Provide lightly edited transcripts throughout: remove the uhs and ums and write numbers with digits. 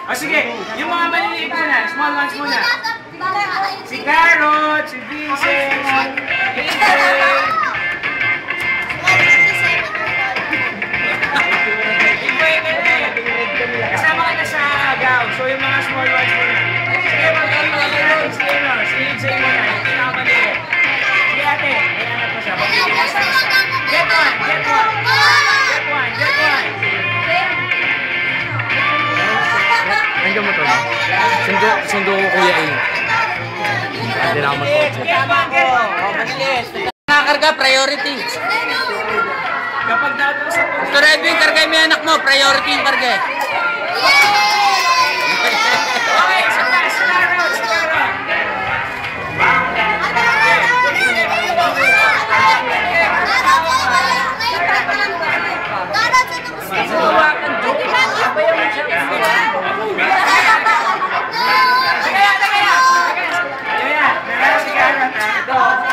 O sige, yung mga maliliit muna, small ones muna. Si Carrot, si Vincent, si kasama ka na sa agaw. So yung mga small ones muna. Sige, mag-alala natin si Lindsay muna. Yung pinakamaliit. Sige ate, may anak mo siya. Get one, get one. Get one, get one. Nandiyan mo to na? Sundo ko kuya eh. Hindi na ako mag-coach. Nakakarga, priority. Kapag natin sa Gusto rin yung karga yung anak mo, priority yung karga. okay, sa taas, si Carrot, si Carrot.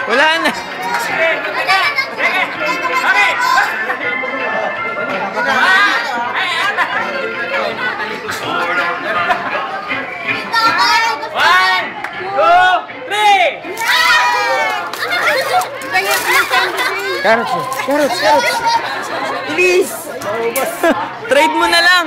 Wala na. One, two, three. Carrots. Please. Trade mo na lang.